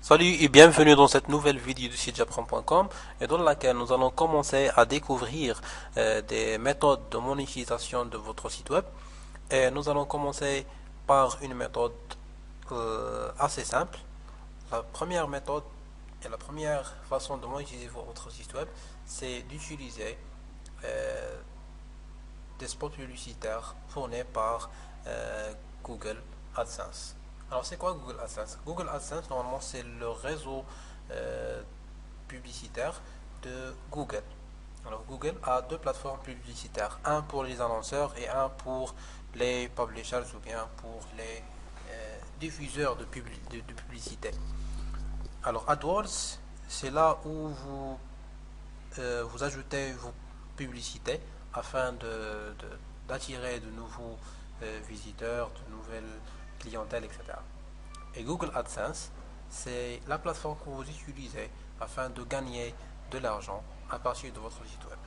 Salut et bienvenue dans cette nouvelle vidéo du site j'apprends.com et dans laquelle nous allons commencer à découvrir des méthodes de monétisation de votre site web. Et nous allons commencer par une méthode assez simple. La première méthode et la première façon de monétiser votre site web, c'est d'utiliser euh, des spots publicitaires fournis par Google AdSense. Alors, c'est quoi Google AdSense? Google AdSense, normalement, c'est le réseau euh, publicitaire de Google. Alors, Google a deux plateformes publicitaires, un pour les annonceurs et un pour les publishers ou bien pour les diffuseurs de publicité. Alors, AdWords, c'est là où vous ajoutez vos publicités afin d'attirer de nouveaux visiteurs, de nouvelles clientèles, etc. Et Google AdSense, c'est la plateforme que vous utilisez afin de gagner de l'argent à partir de votre site web.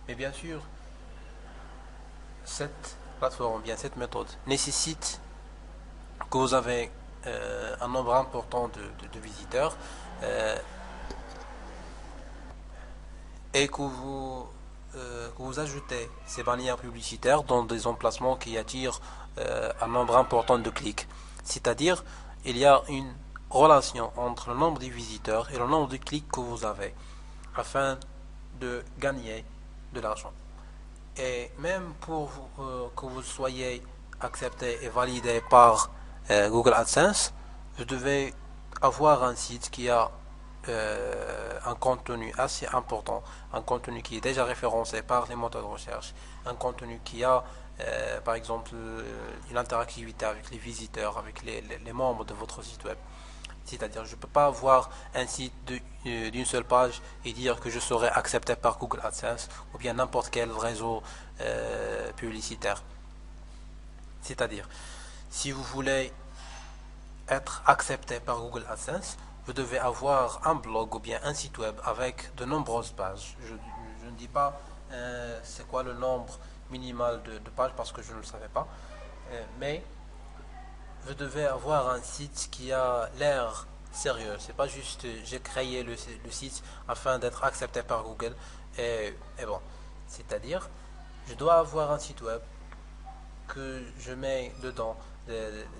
Mais bien sûr, cette plateforme, bien cette méthode, nécessite que vous avez un nombre important de visiteurs euh, et que vous ajoutez ces bannières publicitaires dans des emplacements qui attirent un nombre important de clics. C'est-à-dire, il y a une relation entre le nombre de visiteurs et le nombre de clics que vous avez afin de gagner de l'argent. Et même pour que vous soyez accepté et validé par Google AdSense, vous devez avoir un site qui a un contenu assez important, un contenu qui est déjà référencé par les moteurs de recherche, un contenu qui a par exemple une interactivité avec les visiteurs, avec les membres de votre site web. C'est-à-dire, je ne peux pas avoir un site d'une seule page et dire que je serai accepté par Google AdSense ou bien n'importe quel réseau publicitaire. C'est-à-dire, si vous voulez être accepté par Google AdSense, vous devez avoir un blog ou bien un site web avec de nombreuses pages. Je ne dis pas c'est quoi le nombre minimal de pages parce que je ne le savais pas, mais vous devez avoir un site qui a l'air sérieux. C'est pas juste j'ai créé le site afin d'être accepté par Google et bon. C'est-à-dire, je dois avoir un site web que je mets dedans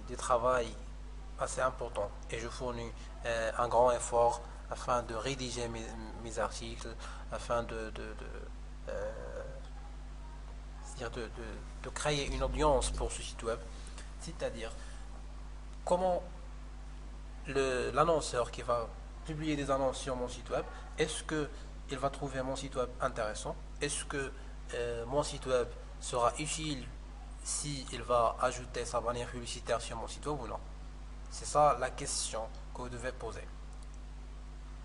du travail assez important et je fournis un grand effort afin de rédiger mes articles, afin euh, de créer une audience pour ce site web. C'est-à-dire, comment l'annonceur qui va publier des annonces sur mon site web, est-ce que il va trouver mon site web intéressant? Est-ce que mon site web sera utile si il va ajouter sa bannière publicitaire sur mon site web ou non? C'est ça la question que vous devez poser.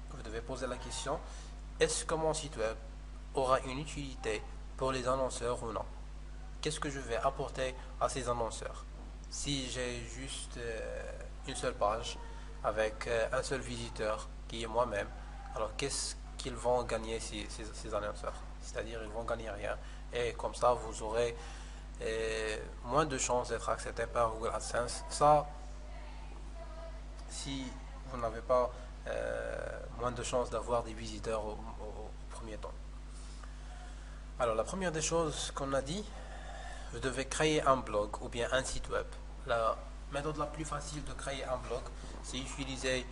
Vous devez poser la question, est-ce que mon site web aura une utilité pour les annonceurs ou non? Qu'est-ce que je vais apporter à ces annonceurs? Si j'ai juste une seule page avec un seul visiteur qui est moi-même, alors qu'est-ce qu'ils vont gagner ces annonceurs? C'est-à-dire ils vont gagner rien. Et comme ça, vous aurez moins de chances d'être accepté par Google AdSense. Ça, si vous n'avez pas moins de chances d'avoir des visiteurs au premier temps. Alors la première des choses qu'on a dit, vous devez créer un blog ou bien un site web. La méthode la plus facile de créer un blog, c'est utiliser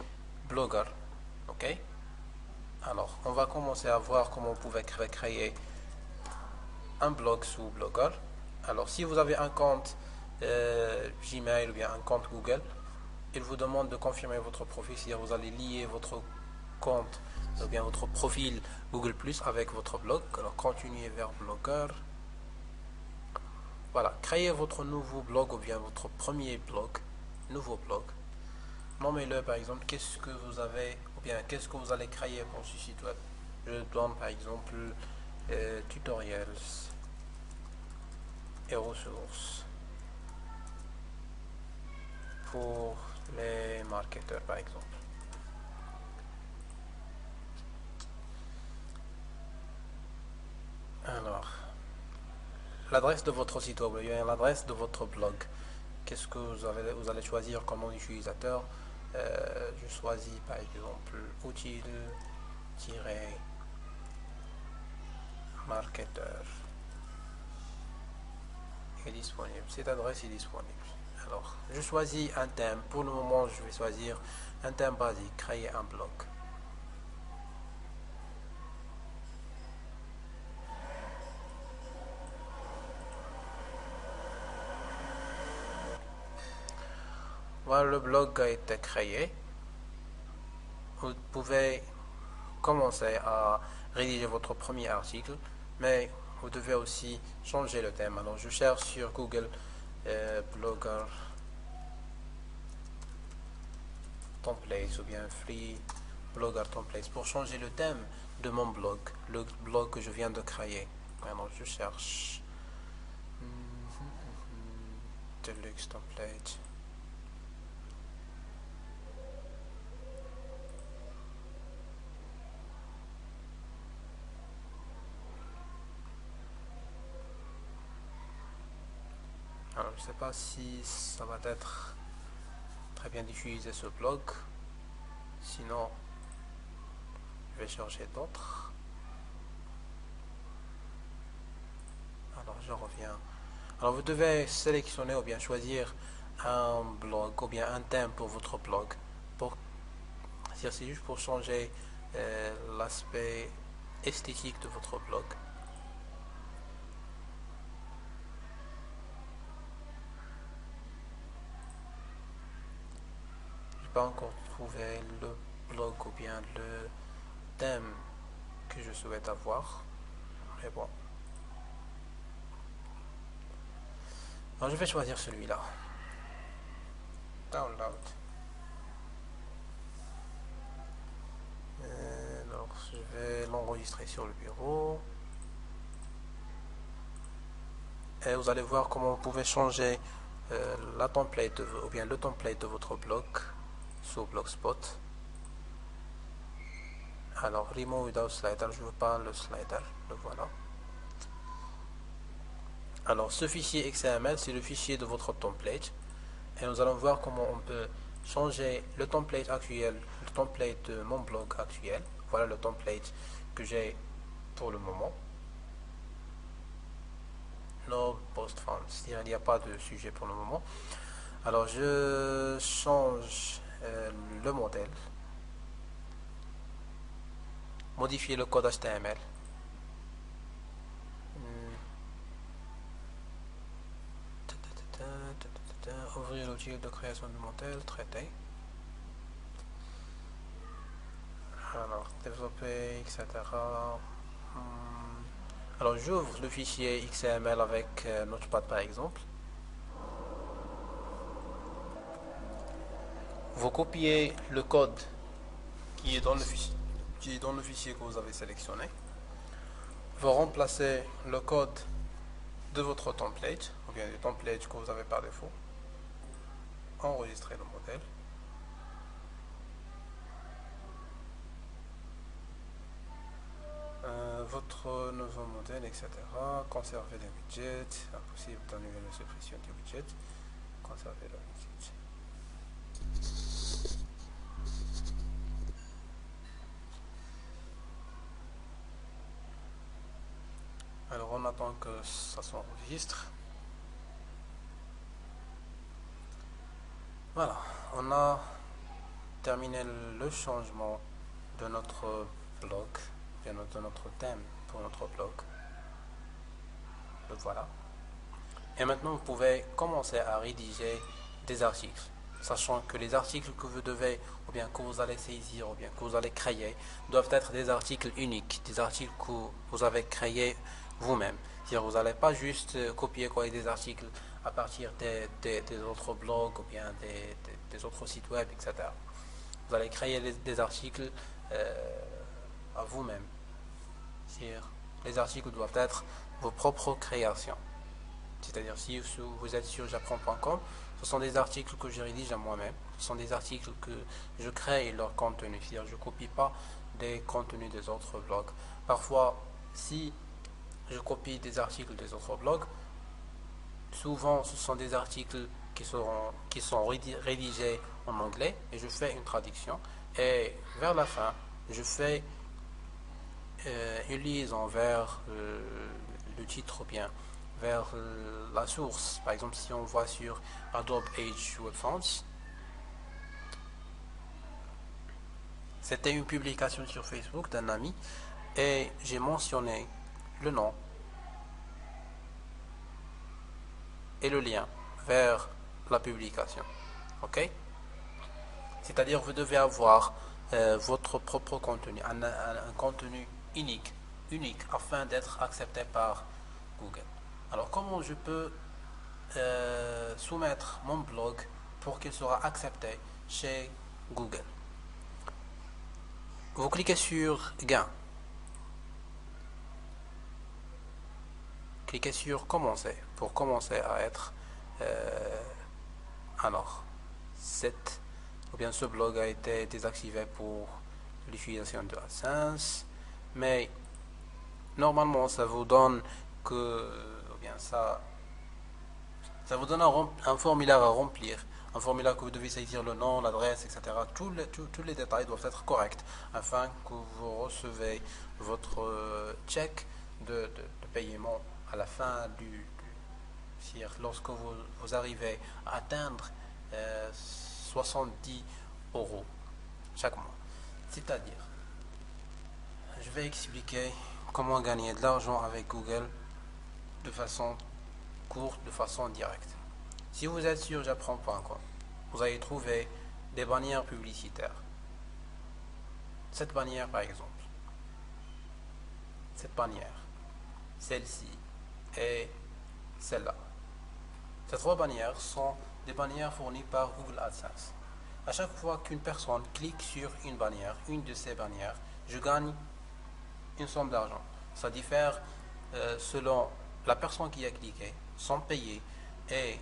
Blogger. Ok? Alors, on va commencer à voir comment vous pouvez créer un blog sous Blogger. Alors, si vous avez un compte Gmail ou bien un compte Google, il vous demande de confirmer votre profil, c'est-à-dire vous allez lier votre compte ou bien votre profil Google Plus avec votre blog. Alors, continuez vers Blogger. Voilà, créez votre nouveau blog ou bien votre premier blog, nouveau blog. Nommez-le par exemple, qu'est-ce que vous avez ou bien qu'est-ce que vous allez créer pour ce site web. Je donne par exemple tutoriels et ressources pour les marketeurs par exemple. Alors, l'adresse de votre site web, l'adresse de votre blog. Qu'est-ce que vous allez choisir comme nom d'utilisateur? Je choisis par exemple utile-marketeur est disponible. Cette adresse est disponible. Alors, je choisis un thème. Pour le moment, je vais choisir un thème basique, créer un blog. Voilà, le blog a été créé. Vous pouvez commencer à rédiger votre premier article, mais vous devez aussi changer le thème. Alors, je cherche sur Google Blogger Templates ou bien Free Blogger Templates pour changer le thème de mon blog, le blog que je viens de créer. Alors, je cherche Deluxe Template. Alors, je ne sais pas si ça va être très bien d'utiliser ce blog. Sinon, je vais chercher d'autres. Alors, je reviens. Alors, vous devez sélectionner ou bien choisir un blog ou bien un thème pour votre blog. C'est juste pour changer l'aspect esthétique de votre blog. Pas encore trouvé le blog ou bien le thème que je souhaite avoir, mais bon. Alors je vais choisir celui-là. Download. Alors je vais l'enregistrer sur le bureau. Et vous allez voir comment vous pouvez changer la template ou bien le template de votre blog sur Blogspot. Alors, remove without slider, je ne veux pas le slider, le voilà. Alors, ce fichier XML, c'est le fichier de votre template. Et nous allons voir comment on peut changer le template actuel, le template de mon blog actuel. Voilà le template que j'ai pour le moment. No post found, c'est-à-dire il n'y a pas de sujet pour le moment. Alors, je change le modèle. Modifier le code HTML. Ouvrir l'outil de création de modèle, traiter. Alors, développer, etc. Alors, j'ouvre le fichier XML avec Notepad par exemple. Vous copiez le code qui est dans le fichier que vous avez sélectionné. Vous remplacez le code de votre template, ou bien du template que vous avez par défaut. Enregistrez le modèle. Votre nouveau modèle, etc. Conserver les widgets. Impossible d'annuler la suppression du widget. Conserver le widget. Alors on attend que ça s'enregistre. Voilà, on a terminé le changement de notre blog, de notre thème pour notre blog. Le voilà. Et maintenant vous pouvez commencer à rédiger des articles, sachant que les articles que vous devez, ou bien que vous allez saisir, ou bien que vous allez créer, doivent être des articles uniques, des articles que vous avez créés vous-même. C'est-à-dire vous n'allez pas juste copier-coller des articles à partir des autres blogs ou bien des autres sites web, etc. Vous allez créer des articles à vous-même. C'est-à-dire les articles doivent être vos propres créations. C'est-à-dire si vous êtes sur j'apprends.com, ce sont des articles que je rédige à moi-même. Ce sont des articles que je crée leur contenu. C'est-à-dire je ne copie pas des contenus des autres blogs. Parfois, si je copie des articles des autres blogs, souvent ce sont des articles qui sont rédigés en anglais et je fais une traduction. Et vers la fin, je fais une liaison vers le titre ou bien vers la source. Par exemple, si on voit sur Adobe Age Web Fonts, c'était une publication sur Facebook d'un ami et j'ai mentionné le nom et le lien vers la publication. Ok? C'est-à-dire vous devez avoir votre propre contenu, un contenu unique afin d'être accepté par Google. Alors comment je peux soumettre mon blog pour qu'il soit accepté chez Google? Vous cliquez sur Gain. Cliquez sur Commencer pour commencer à être alors ou bien ce blog a été désactivé pour l'utilisation de AdSense, mais normalement ça vous donne ou bien ça vous donne un formulaire à remplir, un formulaire que vous devez saisir le nom, l'adresse, etc. Tous les détails doivent être corrects afin que vous recevez votre chèque de paiement à la fin lorsque vous arrivez à atteindre 70 € chaque mois. C'est-à-dire, je vais expliquer comment gagner de l'argent avec Google de façon courte, de façon directe. Si vous êtes sur j'apprends.com, vous allez trouver des bannières publicitaires. Cette bannière par exemple, cette bannière, celle-ci et celle-là. Ces trois bannières sont des bannières fournies par Google AdSense. À chaque fois qu'une personne clique sur une bannière, une de ces bannières, je gagne une somme d'argent. Ça diffère selon la personne qui a cliqué, son payé, et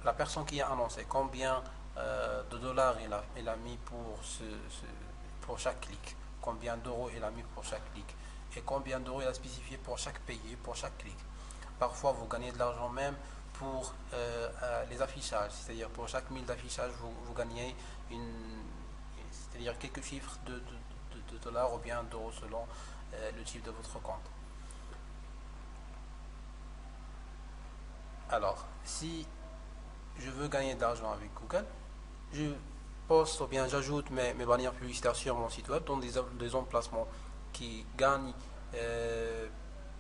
la personne qui a annoncé combien de dollars il a mis pour chaque clic, combien d'euros il a mis pour chaque clic, et combien d'euros il a spécifié pour chaque payé, pour chaque clic. Parfois, vous gagnez de l'argent même pour les affichages, c'est-à-dire pour chaque 1000 d'affichage, vous gagnez c'est-à-dire quelques chiffres de dollars ou bien d'euros selon le type de votre compte. Alors, si je veux gagner de l'argent avec Google, je poste ou bien j'ajoute mes bannières publicitaires sur mon site web dans des emplacements qui gagnent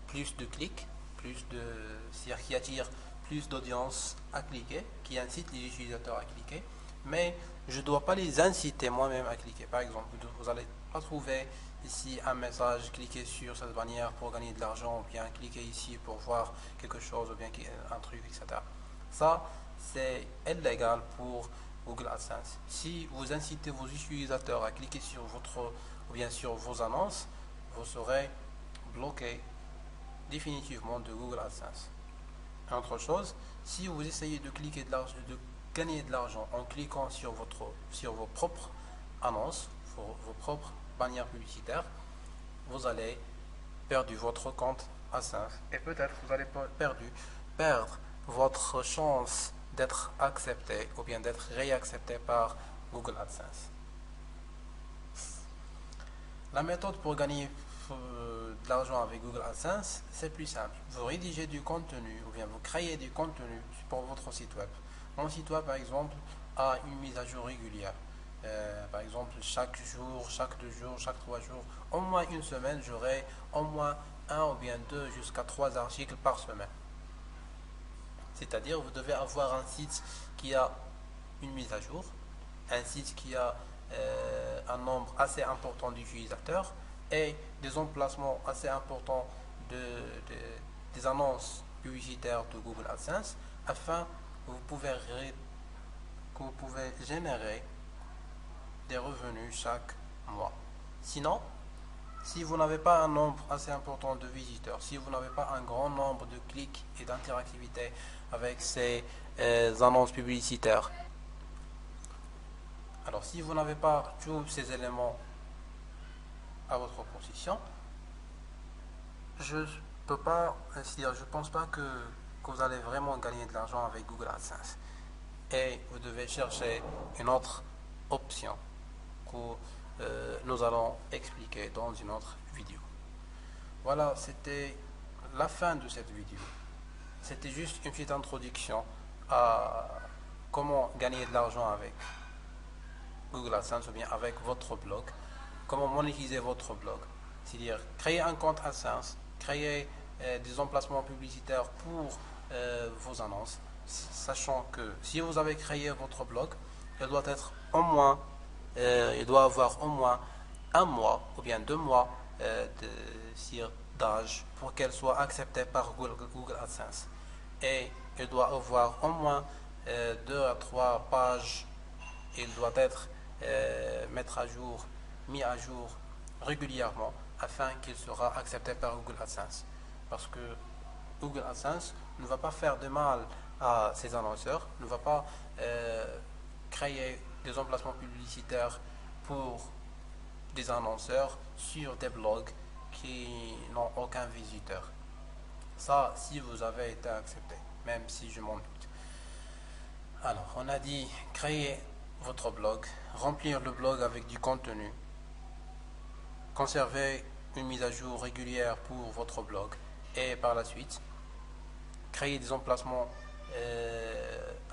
plus de clics, c'est-à-dire qui attirent plus d'audience à cliquer, qui incitent les utilisateurs à cliquer, mais je ne dois pas les inciter moi-même à cliquer. Par exemple, vous n'allez pas trouver ici un message, cliquez sur cette bannière pour gagner de l'argent, ou bien cliquez ici pour voir quelque chose, ou bien un truc, etc. Ça, c'est illégal pour Google AdSense. Si vous incitez vos utilisateurs à cliquer sur ou bien sur vos annonces, vous serez bloqué définitivement de Google AdSense. Autre chose, si vous essayez de gagner de l'argent en cliquant sur vos propres annonces, vos propres bannières publicitaires, vous allez perdre votre compte AdSense et peut-être vous allez perdre votre chance d'être accepté ou bien d'être réaccepté par Google AdSense. La méthode pour gagner de l'argent avec Google AdSense, c'est plus simple. Vous rédigez du contenu ou bien vous créez du contenu pour votre site web. Mon site web, par exemple, a une mise à jour régulière. Par exemple, chaque jour, chaque 2 jours, chaque 3 jours, au moins une semaine, j'aurai au moins 1 ou bien 2 jusqu'à 3 articles par semaine. C'est-à-dire, vous devez avoir un site qui a une mise à jour, un site qui a un nombre assez important d'utilisateurs et des emplacements assez importants des annonces publicitaires de Google AdSense afin que vous pouvez générer des revenus chaque mois. Sinon, si vous n'avez pas un nombre assez important de visiteurs, si vous n'avez pas un grand nombre de clics et d'interactivité avec ces annonces publicitaires, alors si vous n'avez pas tous ces éléments à votre position, je pense pas que vous allez vraiment gagner de l'argent avec Google AdSense. et vous devez chercher une autre option que nous allons expliquer dans une autre vidéo. Voilà, c'était la fin de cette vidéo. C'était juste une petite introduction à comment gagner de l'argent avec Google AdSense ou bien avec votre blog, comment monétiser votre blog, c'est-à-dire créer un compte AdSense, créer des emplacements publicitaires pour vos annonces, sachant que si vous avez créé votre blog, il doit être au moins, il doit avoir au moins un mois ou bien 2 mois d'âge pour qu'elle soit acceptée par Google AdSense. Et il doit avoir au moins 2 à 3 pages. Il doit être mis à jour régulièrement afin qu'il sera accepté par Google AdSense. Parce que Google AdSense ne va pas faire de mal à ses annonceurs, ne va pas créer des emplacements publicitaires pour des annonceurs sur des blogs qui n'ont aucun visiteur. Ça, si vous avez été accepté, même si je m'en doute. Alors, on a dit créer votre blog, remplir le blog avec du contenu, conserver une mise à jour régulière pour votre blog et par la suite créer des emplacements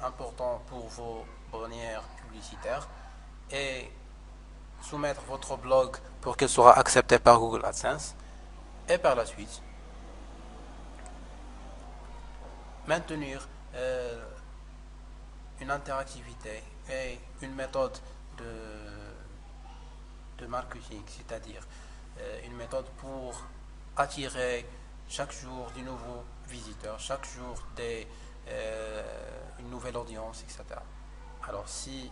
importants pour vos bannières publicitaires et soumettre votre blog pour qu'il soit accepté par Google AdSense et par la suite maintenir une interactivité et une méthode de marketing, c'est-à-dire une méthode pour attirer chaque jour de nouveaux visiteurs, chaque jour une nouvelle audience, etc. Alors si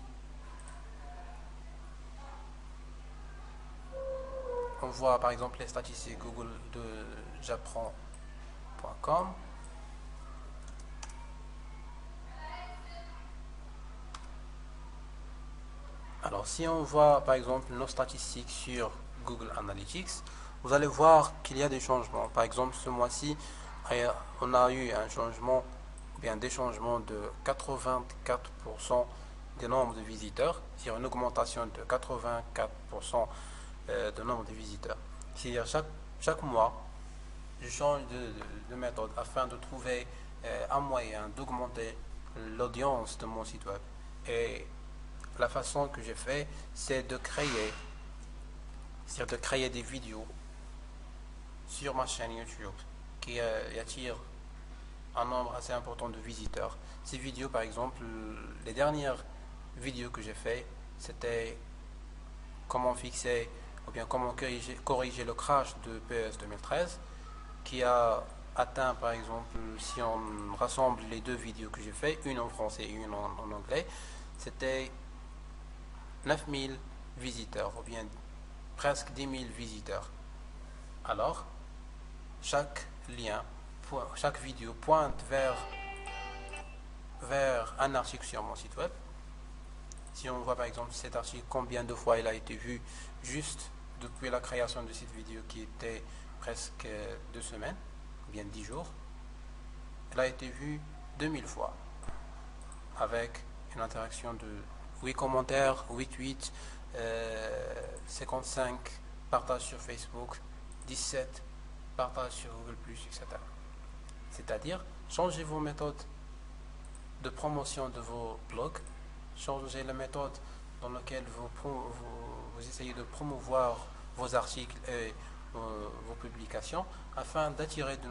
on voit par exemple les statistiques Google de j'apprends.com, alors si on voit par exemple nos statistiques sur Google Analytics, vous allez voir qu'il y a des changements. Par exemple, ce mois-ci, on a eu un changement, ou bien des changements de 84% du nombre de visiteurs, c'est-à-dire une augmentation de 84% de nombre de visiteurs. C'est-à-dire chaque mois, je change de méthode afin de trouver un moyen d'augmenter l'audience de mon site web. Et la façon que j'ai fait, c'est de créer des vidéos sur ma chaîne YouTube qui attire un nombre assez important de visiteurs. Ces vidéos, par exemple, les dernières vidéos que j'ai fait, c'était comment fixer ou bien comment corriger le crash de PS 2013 qui a atteint, par exemple, si on rassemble les deux vidéos que j'ai fait, une en français et une en anglais, c'était 9000 visiteurs ou bien presque 10 000 visiteurs. Alors, chaque lien, chaque vidéo pointe vers un article sur mon site web. Si on voit par exemple cet article, combien de fois il a été vu juste depuis la création de cette vidéo qui était presque 2 semaines, ou bien 10 jours, il a été vu 2000 fois avec une interaction de 8 commentaires, 8 tweets, 55 partages sur Facebook, 17 partages sur Google+, etc. C'est-à-dire, changez vos méthodes de promotion de vos blogs, changez la méthode dans laquelle vous essayez de promouvoir vos articles et vos publications afin d'attirer de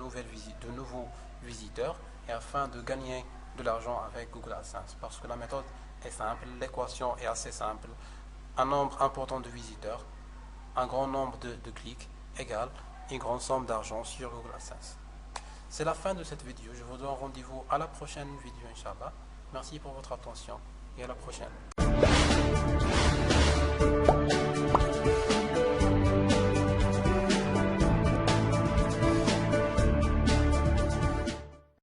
nouveaux visiteurs et afin de gagner de l'argent avec Google AdSense. Parce que la méthode est simple, l'équation est assez simple. Un nombre important de visiteurs, un grand nombre de clics égale une grande somme d'argent sur Google AdSense. C'est la fin de cette vidéo. Je vous donne rendez-vous à la prochaine vidéo, Inch'Allah. Merci pour votre attention et à la prochaine.